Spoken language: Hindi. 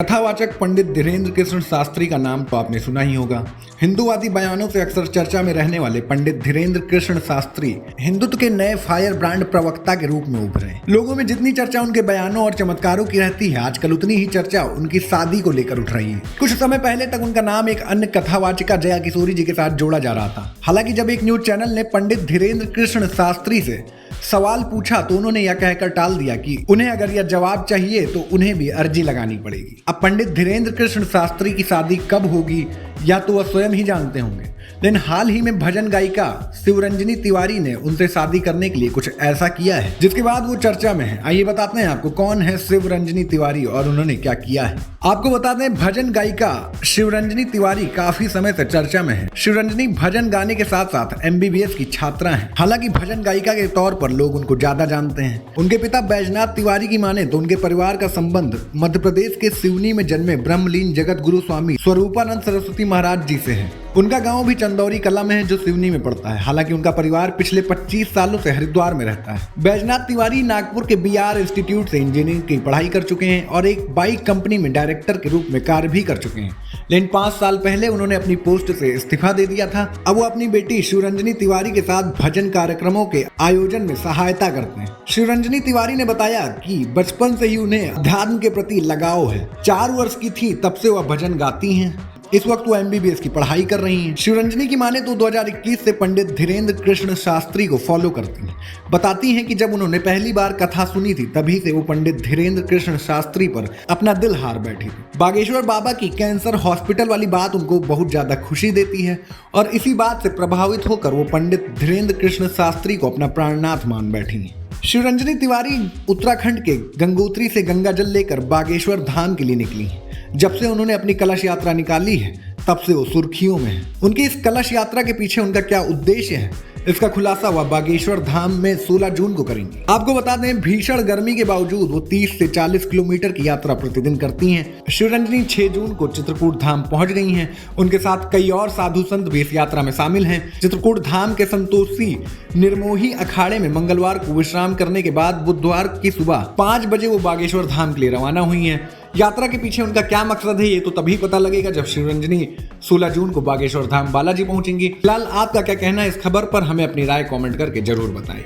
कथावाचक पंडित धीरेन्द्र कृष्ण शास्त्री का नाम तो आपने सुना ही होगा। हिंदूवादी बयानों से अक्सर चर्चा में रहने वाले पंडित धीरेन्द्र कृष्ण शास्त्री हिंदुत्व के नए फायर ब्रांड प्रवक्ता के रूप में उभरे। लोगों में जितनी चर्चा उनके बयानों और चमत्कारों की रहती है, आजकल उतनी ही चर्चा उनकी शादी को लेकर उठ रही है। कुछ समय पहले तक उनका नाम एक अन्य कथावाचिका जया किशोरी जी के साथ जोड़ा जा रहा था। हालांकि जब एक न्यूज चैनल ने पंडित धीरेन्द्र कृष्ण शास्त्री से सवाल पूछा तो उन्होंने यह कहकर टाल दिया कि उन्हें अगर यह जवाब चाहिए तो उन्हें भी अर्जी लगानी पड़ेगी। अब पंडित धीरेन्द्र कृष्ण शास्त्री की शादी कब होगी या तो वह स्वयं ही जानते होंगे, लेकिन हाल ही में भजन गायिका शिवरंजनी तिवारी ने उनसे शादी करने के लिए कुछ ऐसा किया है जिसके बाद वो चर्चा में है। आइए बताते हैं आपको कौन है शिवरंजनी तिवारी और उन्होंने क्या किया है। आपको बता दें, भजन गायिका शिवरंजनी तिवारी काफी समय से चर्चा में है। शिवरंजनी भजन गाने के साथ साथ MBBS की छात्रा है। हालांकि भजन गायिका के तौर पर लोग उनको ज्यादा जानते हैं। उनके पिता बैजनाथ तिवारी की माने तो उनके परिवार का संबंध मध्य प्रदेश के सिवनी में जन्मे ब्रह्मलीन जगत गुरु स्वामी स्वरूपानंद सरस्वती महाराज जी से है। उनका गांव भी चंदौरी कला में है जो सिवनी में पड़ता है। हालांकि उनका परिवार पिछले 25 सालों से हरिद्वार में रहता है। बैजनाथ तिवारी नागपुर के BR इंस्टीट्यूट से इंजीनियरिंग की पढ़ाई कर चुके हैं और एक बाइक कंपनी में डायरेक्टर के रूप में कार्य भी कर चुके हैं, लेकिन 5 साल पहले उन्होंने अपनी पोस्ट से इस्तीफा दे दिया था। अब वो अपनी बेटी शिवरंजनी तिवारी के साथ भजन कार्यक्रमों के आयोजन में सहायता करते हैं। शिवरंजनी तिवारी ने बताया कि बचपन से ही उन्हें अध्यात्म के प्रति लगाव है। 4 वर्ष की थी तब से वह भजन गाती हैं। इस वक्त वो MBBS की पढ़ाई कर रही हैं। शिवरंजनी की माने तो 2021 से पंडित धीरेन्द्र कृष्ण शास्त्री को फॉलो करती हैं। बताती हैं कि जब उन्होंने पहली बार कथा सुनी थी तभी से वो पंडित धीरेन्द्र कृष्ण शास्त्री पर अपना दिल हार बैठी थी। बागेश्वर बाबा की कैंसर हॉस्पिटल वाली बात उनको बहुत ज्यादा खुशी देती है और इसी बात से प्रभावित होकर वो पंडित धीरेन्द्र कृष्ण शास्त्री को अपना प्राणनाथ मान बैठी हैं। शिवरंजनी तिवारी उत्तराखंड के गंगोत्री से गंगा जल लेकर बागेश्वर धाम के लिए निकली हैं। जब से उन्होंने अपनी कलश यात्रा निकाली है तब से वो सुर्खियों में है। उनकी इस कलश यात्रा के पीछे उनका क्या उद्देश्य है, इसका खुलासा वह बागेश्वर धाम में 16 जून को करेंगे। आपको बता दें, भीषण गर्मी के बावजूद वो 30 से 40 किलोमीटर की यात्रा प्रतिदिन करती हैं। शिवरंजनी 6 जून को चित्रकूट धाम पहुंच गई हैं। उनके साथ कई और साधु संत भी इस यात्रा में शामिल हैं। चित्रकूट धाम के संतोषी निर्मोही अखाड़े में मंगलवार को विश्राम करने के बाद बुधवार की सुबह 5 बजे वो बागेश्वर धाम के लिए रवाना हुई हैं। यात्रा के पीछे उनका क्या मकसद है ये तो तभी पता लगेगा जब शिवरंजनी 16 जून को बागेश्वर धाम बालाजी पहुंचेंगी। फिलहाल आपका क्या कहना है इस खबर पर, हमें अपनी राय कमेंट करके जरूर बताएं।